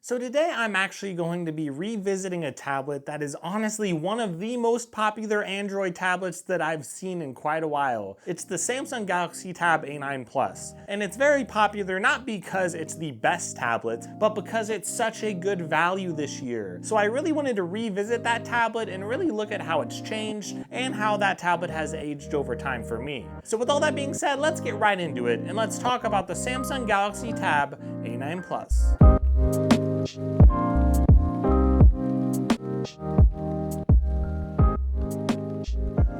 So today I'm actually going to be revisiting a tablet that is honestly one of the most popular Android tablets that I've seen in quite a while. It's the Samsung Galaxy Tab A9 Plus. And it's very popular not because it's the best tablet, but because it's such a good value this year. So I really wanted to revisit that tablet and really look at how it's changed and how that tablet has aged over time for me. So with all that being said, let's get right into it and let's talk about the Samsung Galaxy Tab A9 Plus.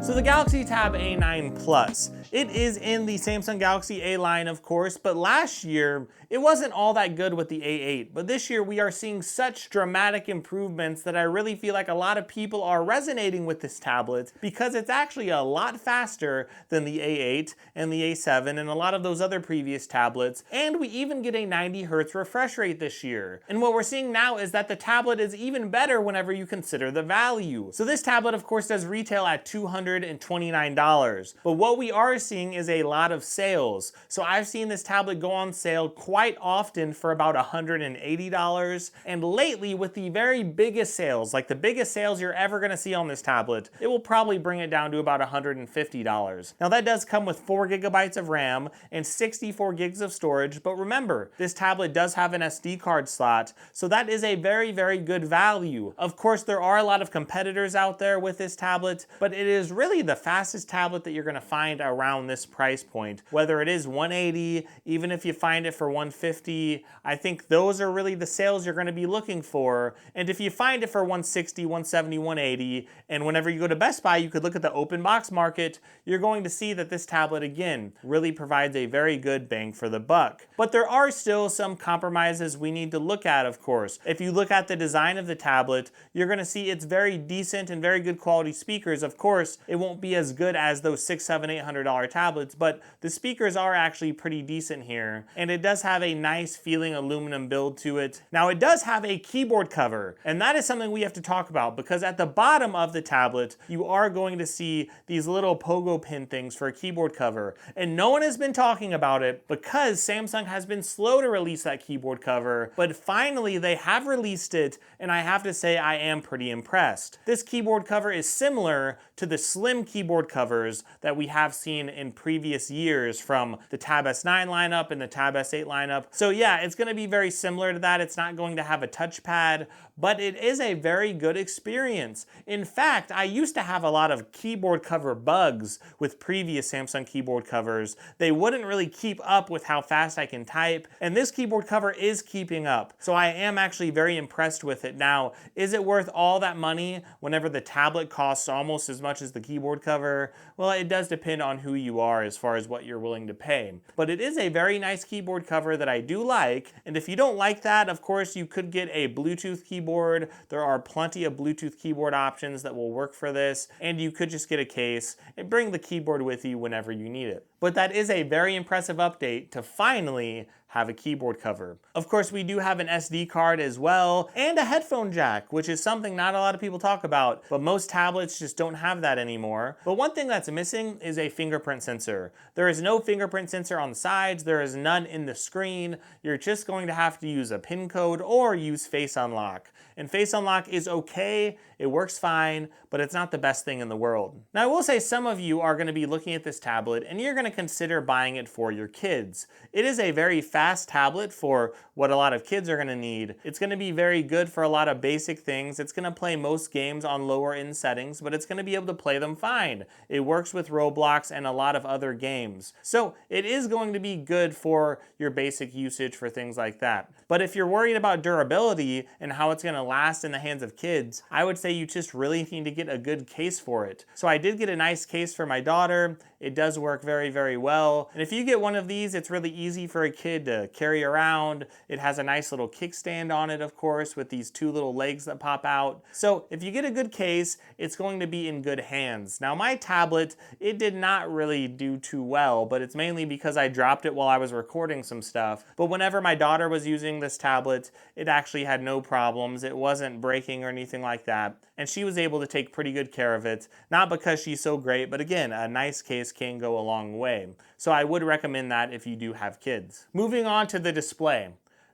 So the Galaxy Tab A9 Plus, it is in the Samsung Galaxy A line, of course, but last year it wasn't all that good with the A8. But this year we are seeing such dramatic improvements that I really feel like a lot of people are resonating with this tablet because it's actually a lot faster than the A8 and the A7 and a lot of those other previous tablets. And we even get a 90 Hz refresh rate this year. And what we're seeing now is that the tablet is even better whenever you consider the value. So this tablet, of course, does retail at $229. But what we are seeing is a lot of sales. So I've seen this tablet go on sale quite often for about $180. And lately, with the very biggest sales, like the biggest sales you're ever going to see on this tablet, it will probably bring it down to about $150. Now that does come with 4 GB of RAM and 64 gigs of storage, but remember, this tablet does have an SD card slot, so that is a very, very good value. Of course, there are a lot of competitors out there with this tablet, but it is really the fastest tablet that you're going to find around this price point. Whether it is 180, even if you find it for 150, I think those are really the sales you're going to be looking for. And if you find it for 160, 170, 180, and whenever you go to Best Buy, you could look at the open box market, you're going to see that this tablet, again, really provides a very good bang for the buck. But there are still some compromises we need to look at, of course. If you look at the design of the tablet, you're going to see it's very decent and very good quality speakers. Of course, it won't be as good as those $600, $700, $800 tablets, but the speakers are actually pretty decent here, and it does have a nice feeling aluminum build to it. Now it does have a keyboard cover, and that is something we have to talk about because at the bottom of the tablet, you are going to see these little pogo pin things for a keyboard cover, and no one has been talking about it because Samsung has been slow to release that keyboard cover, but finally they have released it, and I have to say I am pretty impressed. This keyboard cover is similar to the slim keyboard covers that we have seen in previous years from the Tab S9 lineup and the Tab S8 lineup. So yeah, it's going to be very similar to that. It's not going to have a touchpad, but it is a very good experience. In fact, I used to have a lot of keyboard cover bugs with previous Samsung keyboard covers. They wouldn't really keep up with how fast I can type, and this keyboard cover is keeping up. So I am actually very impressed with it. Now, is it worth all that money whenever the tablet costs almost as much as the keyboard cover? Well, it does depend on who you are as far as what you're willing to pay. But it is a very nice keyboard cover that I do like, and if you don't like that, of course, you could get a Bluetooth keyboard. There are plenty of Bluetooth keyboard options that will work for this, and you could just get a case and bring the keyboard with you whenever you need it. But that is a very impressive update to finally have a keyboard cover. Of course, we do have an SD card as well, and a headphone jack, which is something not a lot of people talk about, but most tablets just don't have that anymore. But one thing that's missing is a fingerprint sensor. There is no fingerprint sensor on the sides, there is none in the screen. You're just going to have to use a PIN code or use Face Unlock. And Face Unlock is okay, it works fine, but it's not the best thing in the world. Now I will say some of you are going to be looking at this tablet and you're going to consider buying it for your kids. It is a very fast tablet for what a lot of kids are going to need. It's going to be very good for a lot of basic things. It's going to play most games on lower end settings, but it's going to be able to play them fine. It works with Roblox and a lot of other games. So it is going to be good for your basic usage for things like that. But if you're worried about durability and how it's going to last in the hands of kids, I would say you just really need to get a good case for it. So I did get a nice case for my daughter. It does work very, very well. And if you get one of these, it's really easy for a kid to carry around. It has a nice little kickstand on it, of course, with these 2 little legs that pop out. So if you get a good case, it's going to be in good hands. Now my tablet, it did not really do too well, but it's mainly because I dropped it while I was recording some stuff. But whenever my daughter was using this tablet, it actually had no problems. It wasn't breaking or anything like that. And she was able to take pretty good care of it. Not because she's so great, but again, a nice case can go a long way. So I would recommend that if you do have kids. Moving on to the display.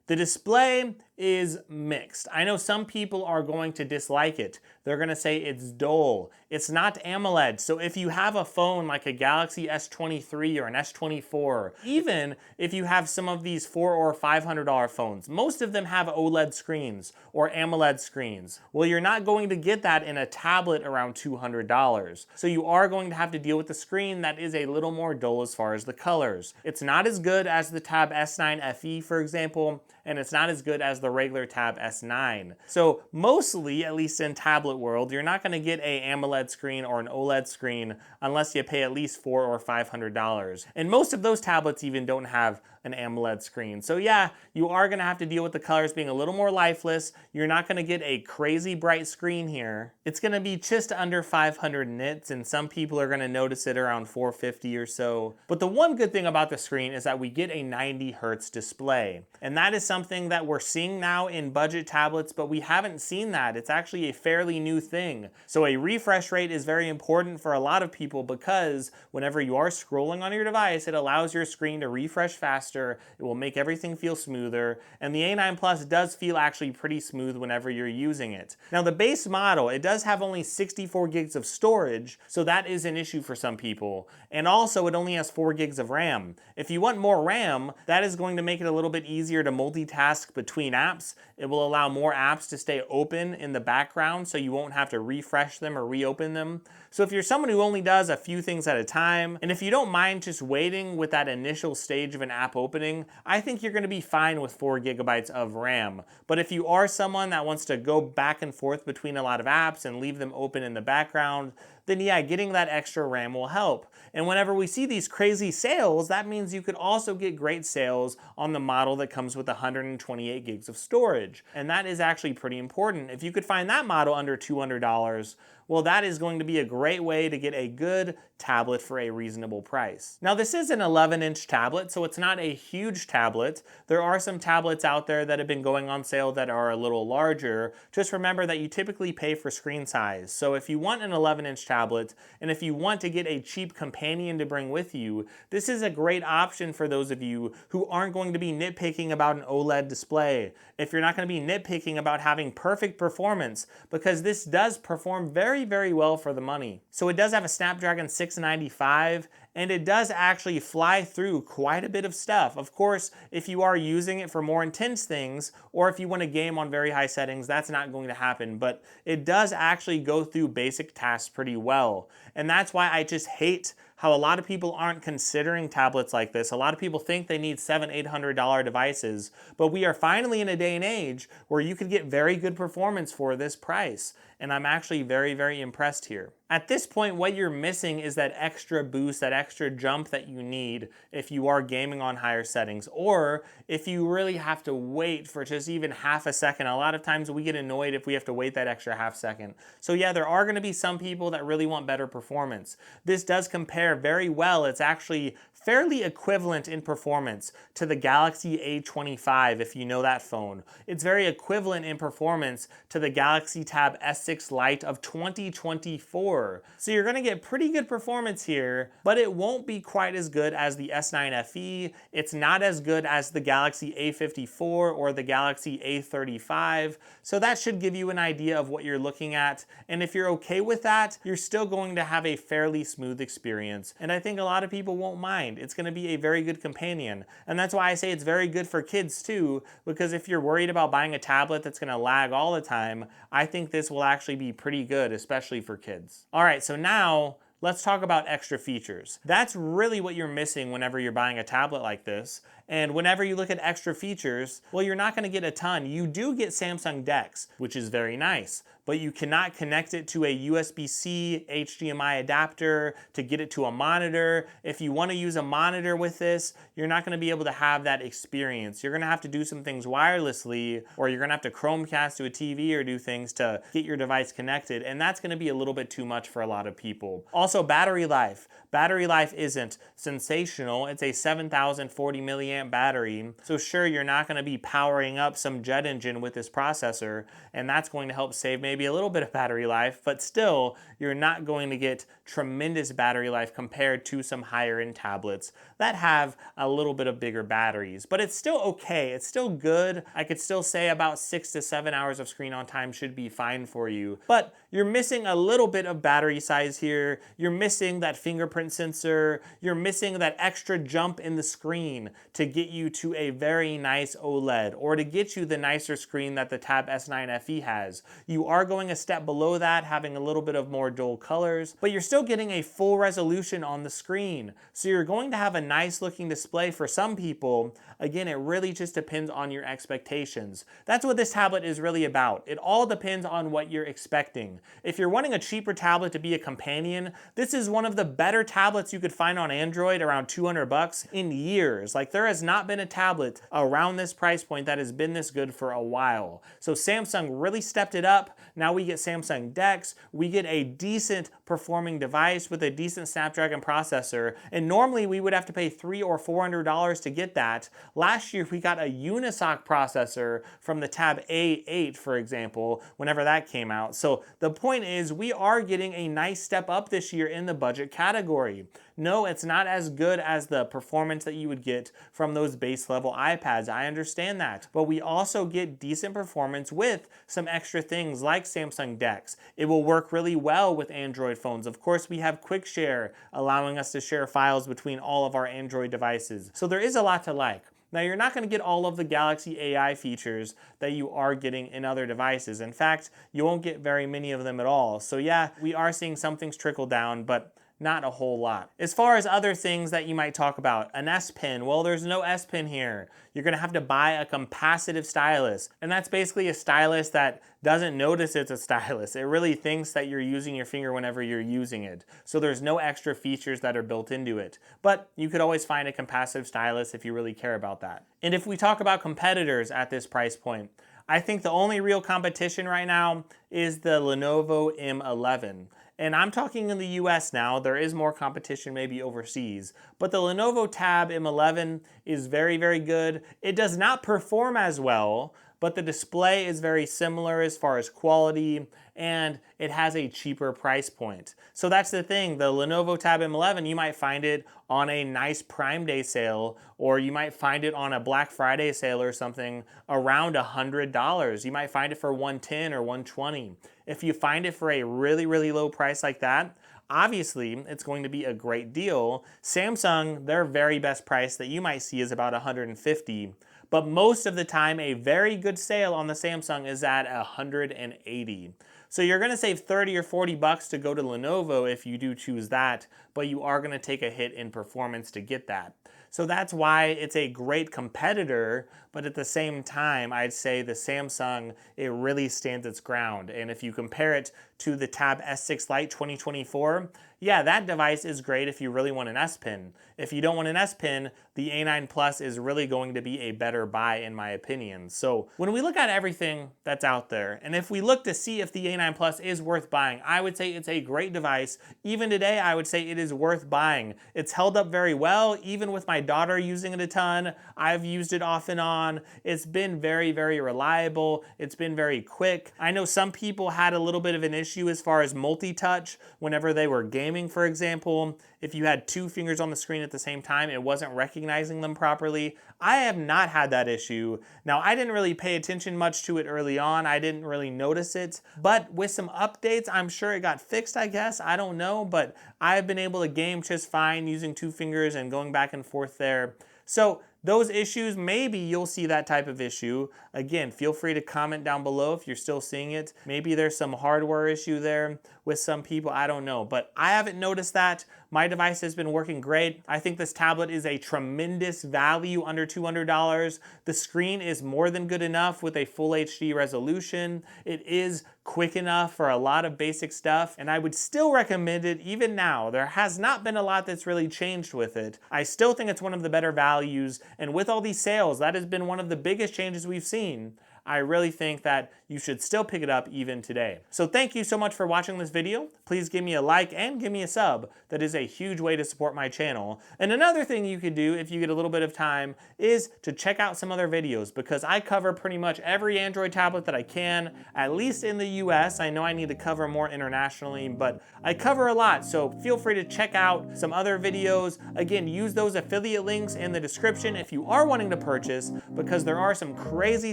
The display is mixed. I know some people are going to dislike it. They're going to say it's dull. It's not AMOLED. So if you have a phone like a Galaxy S23 or an S24, even if you have some of these $400 or $500 phones, most of them have OLED screens or AMOLED screens. Well, you're not going to get that in a tablet around $200. So you are going to have to deal with the screen that is a little more dull as far as the colors. It's not as good as the Tab S9 FE, for example, and it's not as good as the regular Tab S9. So mostly, at least in tablet world, you're not going to get a AMOLED screen or an OLED screen unless you pay at least $400 or $500. And most of those tablets even don't have an AMOLED screen. So yeah, you are going to have to deal with the colors being a little more lifeless. You're not going to get a crazy bright screen here. It's going to be just under 500 nits, and some people are going to notice it around 450 or so. But the one good thing about the screen is that we get a 90 hertz display. And that is something that we're seeing now in budget tablets, but we haven't seen that. It's actually a fairly new thing. So a refresh rate is very important for a lot of people because whenever you are scrolling on your device, it allows your screen to refresh faster. It will make everything feel smoother, and the A9 Plus does feel actually pretty smooth whenever you're using it. Now the base model, it does have only 64 gigs of storage, so that is an issue for some people. And also it only has 4 gigs of RAM. If you want more RAM, that is going to make it a little bit easier to multitask between apps. It will allow more apps to stay open in the background so you won't have to refresh them or reopen them. So if you're someone who only does a few things at a time, and if you don't mind just waiting with that initial stage of an app opening, I think you're going to be fine with 4 gigabytes of RAM. But if you are someone that wants to go back and forth between a lot of apps and leave them open in the background, then yeah, getting that extra RAM will help. And whenever we see these crazy sales, that means you could also get great sales on the model that comes with 128 gigs of storage. And that is actually pretty important. If you could find that model under $200, well, that is going to be a great way to get a good tablet for a reasonable price. Now, this is an 11-inch tablet, so it's not a huge tablet. There are some tablets out there that have been going on sale that are a little larger. Just remember that you typically pay for screen size. So if you want an 11-inch tablet, and if you want to get a cheap companion to bring with you, this is a great option for those of you who aren't going to be nitpicking about an OLED display. If you're not going to be nitpicking about having perfect performance, because this does perform very well for the money. So it does have a Snapdragon 695, and it does actually fly through quite a bit of stuff. Of course, if you are using it for more intense things, or if you want to game on very high settings, that's not going to happen, but it does actually go through basic tasks pretty well. And that's why I just hate how a lot of people aren't considering tablets like this. A lot of people think they need $700, $800 devices, but we are finally in a day and age where you could get very good performance for this price. And I'm actually very impressed here. At this point, what you're missing is that extra boost, that extra jump that you need if you are gaming on higher settings, or if you really have to wait for just even half a second. A lot of times we get annoyed if we have to wait that extra half second. So yeah, there are going to be some people that really want better performance. This does compare very well. It's actually fairly equivalent in performance to the Galaxy A25, if you know that phone. It's very equivalent in performance to the Galaxy Tab S6 Lite of 2024. So you're going to get pretty good performance here, but it won't be quite as good as the S9 FE. It's not as good as the Galaxy A54 or the Galaxy A35. So that should give you an idea of what you're looking at. And if you're okay with that, you're still going to have a fairly smooth experience. And I think a lot of people won't mind. It's going to be a very good companion. And that's why I say it's very good for kids too, because if you're worried about buying a tablet that's going to lag all the time, I think this will actually be pretty good, especially for kids. All right, so now let's talk about extra features. That's really what you're missing whenever you're buying a tablet like this. And whenever you look at extra features, well, you're not going to get a ton. You do get Samsung DeX, which is very nice, but you cannot connect it to a USB-C HDMI adapter to get it to a monitor. If you want to use a monitor with this, you're not going to be able to have that experience. You're going to have to do some things wirelessly, or you're going to have to Chromecast to a TV or do things to get your device connected, and that's going to be a little bit too much for a lot of people. Also, battery life. Battery life isn't sensational. It's a 7,040 milliamp milliamp battery. So sure, you're not going to be powering up some jet engine with this processor, and that's going to help save maybe a little bit of battery life, but still, you're not going to get tremendous battery life compared to some higher end tablets that have a little bit of bigger batteries. But it's still okay, it's still good. I could still say about 6 to 7 hours of screen on time should be fine for you. But you're missing a little bit of battery size here, you're missing that fingerprint sensor, you're missing that extra jump in the screen to get you to a very nice OLED, or to get you the nicer screen that the Tab S9 FE has. You are going a step below that, having a little bit of more dull colors, but you're still getting a full resolution on the screen. So you're going to have a nice looking display for some people. Again, it really just depends on your expectations. That's what this tablet is really about. It all depends on what you're expecting. If you're wanting a cheaper tablet to be a companion, this is one of the better tablets you could find on Android, around 200 bucks in years. Like, there has not been a tablet around this price point that has been this good for a while. So Samsung really stepped it up. Now we get Samsung DeX, we get a decent performing device with a decent Snapdragon processor, and normally we would have to pay $300 or $400 to get that. Last year we got a Unisoc processor from the Tab A8, for example, whenever that came out. So the point is, we are getting a nice step up this year in the budget category. No, it's not as good as the performance that you would get from those base level iPads. I understand that. But we also get decent performance with some extra things like Samsung DeX. It will work really well with Android phones. Of course, we have Quick Share, allowing us to share files between all of our Android devices. So there is a lot to like. Now, you're not going to get all of the Galaxy AI features that you are getting in other devices. In fact, you won't get very many of them at all. So yeah, we are seeing some things trickle down, but not a whole lot. As far as other things that you might talk about, an S Pen, well, there's no S Pen here. You're gonna have to buy a capacitive stylus, and that's basically a stylus that doesn't notice it's a stylus. It really thinks that you're using your finger whenever you're using it. So there's no extra features that are built into it. But you could always find a capacitive stylus if you really care about that. And if we talk about competitors at this price point, I think the only real competition right now is the Lenovo M11. And I'm talking in the US now. There is more competition maybe overseas. But the Lenovo Tab M11 is very, very good. It does not perform as well, but the display is very similar as far as quality, and it has a cheaper price point. So that's the thing, the Lenovo Tab M11, you might find it on a nice Prime Day sale, or you might find it on a Black Friday sale or something around $100. You might find it for $110 or $120. If you find it for a really, really low price like that, obviously it's going to be a great deal. Samsung, their very best price that you might see is about $150. But most of the time, a very good sale on the Samsung is at $180. So you're gonna save 30 or 40 bucks to go to Lenovo if you do choose that, but you are gonna take a hit in performance to get that. So that's why it's a great competitor, but at the same time, I'd say the Samsung, it really stands its ground. And if you compare it to the Tab S6 Lite 2024, yeah, that device is great if you really want an S Pen. If you don't want an S Pen, the A9 Plus is really going to be a better buy in my opinion. So when we look at everything that's out there, and if we look to see if the A9 Plus is worth buying, I would say it's a great device. Even today, I would say it is worth buying. It's held up very well, even with my daughter using it a ton. I've used it off and on. It's been very, very reliable. It's been very quick. I know some people had a little bit of an issue as far as multi-touch whenever they were gaming, for example. If you had two fingers on the screen at the same time, it wasn't recognizing them properly. I have not had that issue. Now, I didn't really pay attention much to it early on. I didn't really notice it, but with some updates, I'm sure it got fixed, I guess. I don't know, but I've been able to game just fine using two fingers and going back and forth there. So those issues, maybe you'll see that type of issue. Again, feel free to comment down below if you're still seeing it. Maybe there's some hardware issue there with some people, I don't know. But I haven't noticed that. My device has been working great. I think this tablet is a tremendous value under $200. The screen is more than good enough with a full HD resolution. It is quick enough for a lot of basic stuff, and I would still recommend it even now. There has not been a lot that's really changed with it. I still think it's one of the better values, and with all these sales, that has been one of the biggest changes we've seen. I really think that you should still pick it up even today. So thank you so much for watching this video. Please give me a like and give me a sub. That is a huge way to support my channel. And another thing you could do if you get a little bit of time is to check out some other videos, because I cover pretty much every Android tablet that I can, at least in the US. I know I need to cover more internationally, but I cover a lot, so feel free to check out some other videos. Again, use those affiliate links in the description if you are wanting to purchase, because there are some crazy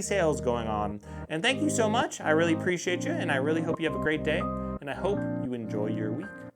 sales going on. And thank you so much. I really appreciate you, and I really hope you have a great day, and I hope you enjoy your week.